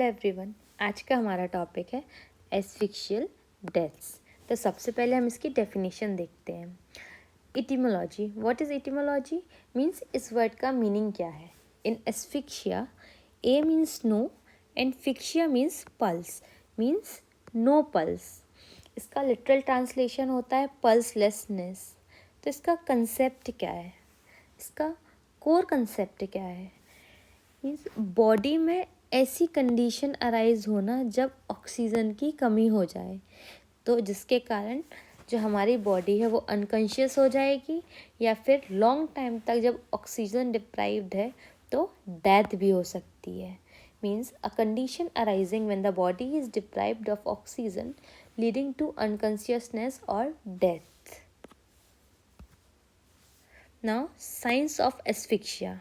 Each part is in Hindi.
हेलो एवरीवन, आज का हमारा टॉपिक है एस्फिक्शियल डेथ्स। तो सबसे पहले हम इसकी डेफिनेशन देखते हैं। Etymology, what is etymology? Means इस वर्ड का मीनिंग क्या है। In asphyxia, A means no and sphyxia means pulse, means no pulse. इसका लिटरल ट्रांसलेशन होता है पल्सलेसनेस। तो इसका कंसेप्ट क्या है, इसका कोर कंसेप्ट क्या है? मीन्स बॉडी में ऐसी कंडीशन अराइज होना जब ऑक्सीजन की कमी हो जाए, तो जिसके कारण जो हमारी बॉडी है वो अनकॉन्शियस हो जाएगी, या फिर लॉन्ग टाइम तक जब ऑक्सीजन डिप्राइव्ड है तो डेथ भी हो सकती है। Means a condition arising when the body is deprived of oxygen leading to unconsciousness और death. Now science of asphyxia.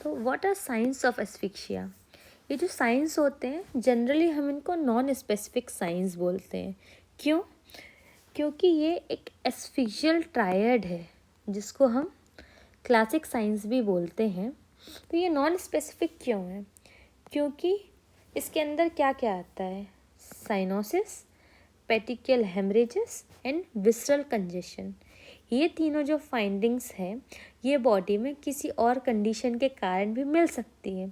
तो what are science of asphyxia? ये जो साइंस होते हैं जनरली हम इनको नॉन स्पेसिफिक साइंस बोलते हैं। क्यों? क्योंकि ये एक एस्फिक्शियल ट्रायड है जिसको हम क्लासिक साइंस भी बोलते हैं। तो ये नॉन स्पेसिफिक क्यों है? क्योंकि इसके अंदर क्या क्या आता है? Cyanosis, पेटिकल haemorrhages and visceral congestion. ये तीनों जो फाइंडिंग्स हैं ये बॉडी में किसी और कंडीशन के कारण भी मिल सकती है,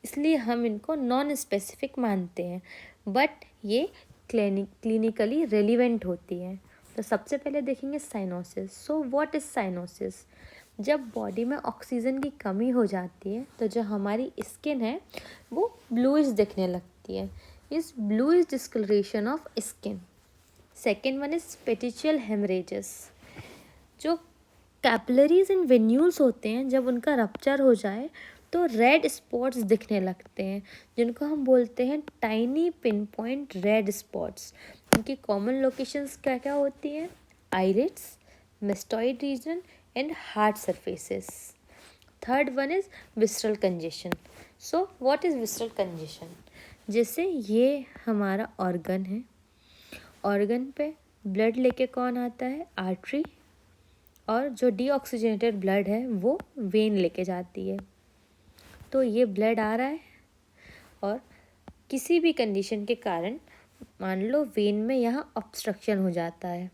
इसलिए हम इनको नॉन स्पेसिफिक मानते हैं, बट ये क्लिनिकली रेलिवेंट होती है। तो सबसे पहले देखेंगे cyanosis. So what is cyanosis? जब बॉडी में ऑक्सीजन की कमी हो जाती है तो जो हमारी स्किन है वो ब्लूइश दिखने लगती है। इस bluish discoloration of skin. Second one is petechial haemorrhages. जो कैपिलरीज एंड वेन्यूल्स होते हैं जब उनका रप्चर हो जाए तो रेड स्पॉट्स दिखने लगते हैं, जिनको हम बोलते हैं tiny pinpoint red spots. उनकी कॉमन लोकेशंस क्या क्या होती हैं? Eyelids, mastoid region and heart surfaces. Third one is visceral congestion. So what is visceral congestion? जैसे ये हमारा ऑर्गन है, ऑर्गन पे ब्लड लेके कौन आता है? आर्टरी, और जो डीऑक्सीजनेटेड ब्लड है वो वेन लेके जाती है। तो ये ब्लड आ रहा है और किसी भी कंडीशन के कारण मान लो वेन में यहाँ ऑब्स्ट्रक्शन हो जाता है,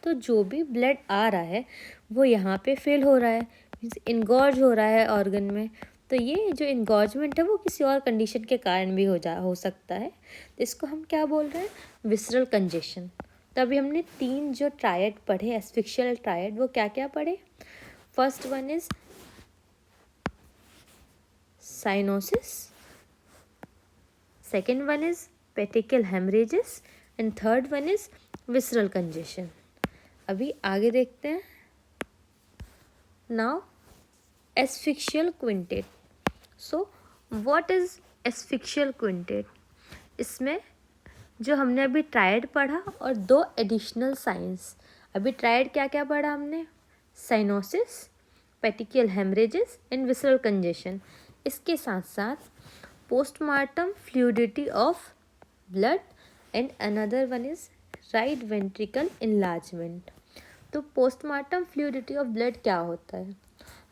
तो जो भी ब्लड आ रहा है वो यहाँ पे फेल हो रहा है, मीन्स इनगॉर्ज हो रहा है ऑर्गन में। तो ये जो इनगॉर्जमेंट है वो किसी और कंडीशन के कारण भी हो सकता है। तो इसको हम क्या बोल रहे हैं? Visceral congestion. तो अभी हमने तीन जो ट्रायड पढ़े, एस्फिक्शियल ट्रायड, वो क्या क्या पढ़े? First one is cyanosis, second one is petechial haemorrhages and third one is visceral congestion. अभी आगे देखते हैं। Now asphyxial quintet. So what is asphyxial quintet? इसमें जो हमने अभी ट्रायड पढ़ा और दो एडिशनल साइंस। अभी ट्रायड क्या क्या पढ़ा हमने? Cyanosis, पेटिकल haemorrhages and visceral congestion. इसके साथ साथ postmortem fluidity of blood and another one is right ventricle enlargement. तो पोस्टमार्टम फ्लूइडिटी ऑफ ब्लड क्या होता है?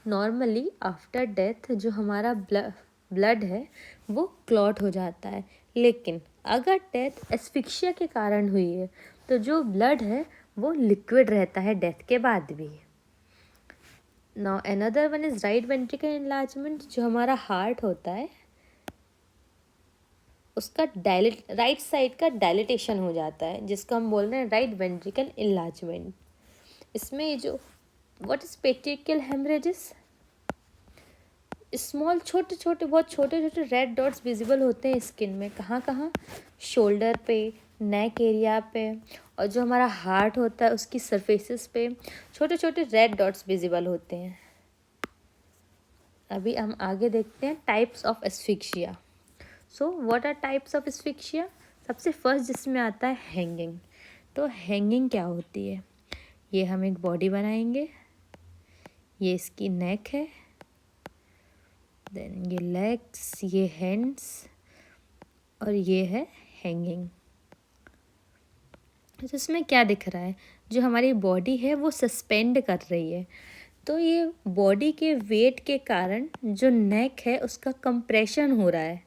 नॉर्मली आफ्टर डेथ जो हमारा ब्लड है वो क्लॉट हो जाता है, लेकिन अगर डेथ एस्फिक्शिया के कारण हुई है तो जो ब्लड है वो लिक्विड रहता है डेथ के बाद भी। Now another one is right ventricle enlargement. जो हमारा हार्ट होता है उसका राइट साइड का डायलिटेशन हो जाता है, जिसको हम बोल रहे हैं राइट वेंट्रिकल इनलार्जमेंट। इसमें ये जो what is petechial haemorrhages? Small छोटे छोटे बहुत छोटे छोटे रेड डॉट्स विजिबल होते हैं स्किन में। कहाँ कहाँ? शोल्डर पे, नेक एरिया पे, और जो हमारा हार्ट होता है उसकी सरफेसेस पे छोटे छोटे रेड डॉट्स विजिबल होते हैं। अभी हम आगे देखते हैं types of asphyxia. So what are types of asphyxia? सबसे फर्स्ट जिसमें आता है हैंगिंग। तो हैंगिंग क्या होती है? ये हम एक बॉडी बनाएंगे, ये इसकी नेक है, देन ये लेग्स, ये हैंड्स, और ये है हैंगिंग। तो इसमें क्या दिख रहा है? जो हमारी बॉडी है वो सस्पेंड कर रही है। तो ये बॉडी के वेट के कारण जो नेक है उसका कंप्रेशन हो रहा है,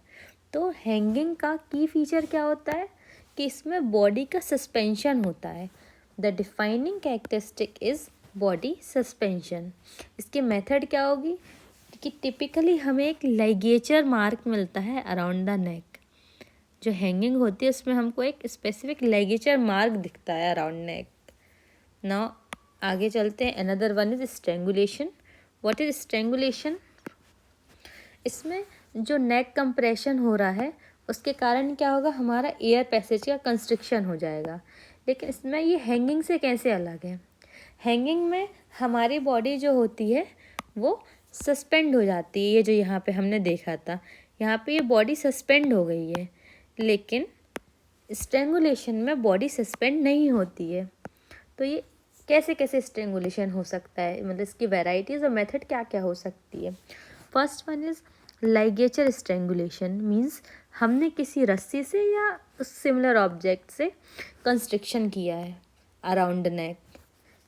तो हैंगिंग का की फीचर क्या होता है कि इसमें बॉडी का सस्पेंशन होता है। The defining characteristic is body suspension. इसकी मेथड क्या होगी कि टिपिकली हमें एक लाइगेचर मार्क मिलता है अराउंड द नेक। जो हैंगिंग होती है उसमें हमको एक स्पेसिफिक लाइगेचर मार्क दिखता है अराउंड नेक। नाउ आगे चलते हैं। Another one is strangulation. What is strangulation? इसमें जो नेक कंप्रेशन हो रहा है उसके कारण क्या होगा, हमारा एयर पैसेज का कंस्ट्रिक्शन हो जाएगा। लेकिन इसमें ये हैंगिंग से कैसे अलग है? हैंगिंग में हमारी बॉडी जो होती है वो सस्पेंड हो जाती है। ये जो यहाँ पे हमने देखा था, यहाँ पे ये बॉडी सस्पेंड हो गई है, लेकिन स्ट्रेंगुलेशन में बॉडी सस्पेंड नहीं होती है। तो ये कैसे कैसे स्ट्रेंगुलेशन हो सकता है, मतलब इसकी वेराइटीज़ और मेथड क्या क्या हो सकती है। First one is ligature strangulation, means हमने किसी रस्सी से या उस सिमिलर ऑब्जेक्ट से कंस्ट्रिक्शन किया है around neck.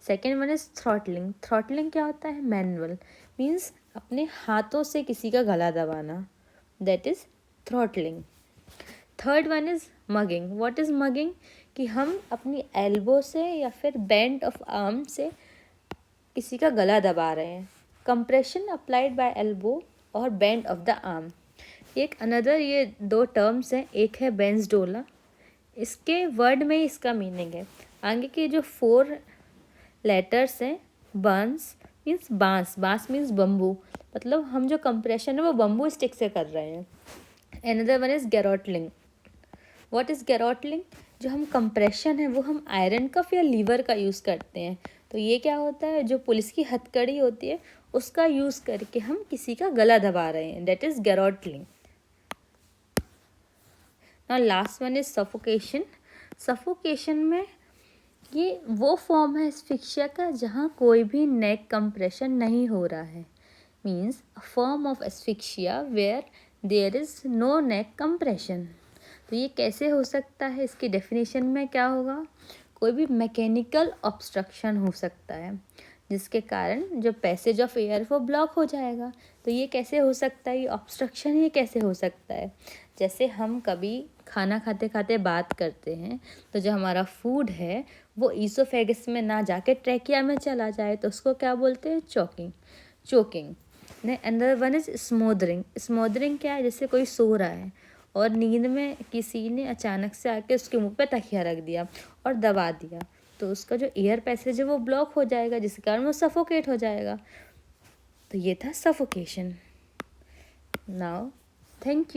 Second one is throttling. Throttling क्या होता है? मैनुअल, मीन्स अपने हाथों से किसी का गला दबाना, that is throttling. Third one is mugging. What is mugging? कि हम अपनी एल्बो से या फिर बेंड ऑफ आर्म से किसी का गला दबा रहे हैं। कंप्रेशन अप्लाइड बाय एल्बो और बेंड ऑफ द आर्म। एक अनदर, ये दो टर्म्स हैं, एक है बेंस डोला, इसके वर्ड में ही इसका मीनिंग है। आगे के जो 4 लेटर्स हैं, बंस मीन्स बांस, बांस मीन्स बम्बू, मतलब हम जो कंप्रेशन है वो बम्बू स्टिक से कर रहे हैं। Another one is garrotting. What is garrotting? जो हम कंप्रेशन है वो हम आयरन कफ या लीवर का यूज़ करते हैं। तो ये क्या होता है, जो पुलिस की हथकड़ी होती है उसका यूज़ करके हम किसी का गला दबा रहे हैं, that is garrotting. Now last one is suffocation. Suffocation में ये वो फॉर्म है एस्फिक्सिया का जहाँ कोई भी नेक कंप्रेशन नहीं हो रहा है, means a form of asphyxia where there is no neck compression. तो ये कैसे हो सकता है? इसकी डेफिनेशन में क्या होगा, कोई भी मैकेनिकल ऑब्स्ट्रक्शन हो सकता है जिसके कारण जो पैसेज ऑफ एयर वो ब्लॉक हो जाएगा। तो ये कैसे हो सकता है, ये ऑब्स्ट्रक्शन ये कैसे हो सकता है? जैसे हम कभी खाना खाते खाते बात करते हैं तो जो हमारा फूड है वो ईसोफेगस में ना जाके ट्रैकिया में चला जाए, तो उसको क्या बोलते हैं? चोकिंग। अंदर वन इज स्मोदरिंग। स्मोदरिंग क्या है? जैसे कोई सो रहा है और नींद में किसी ने अचानक से आके उसके मुंह पे तकिया रख दिया और दबा दिया, तो उसका जो एयर पैसेज है वो ब्लॉक हो जाएगा, जिसके कारण वो सफोकेट हो जाएगा। तो ये था सफोकेशन। Now thank you.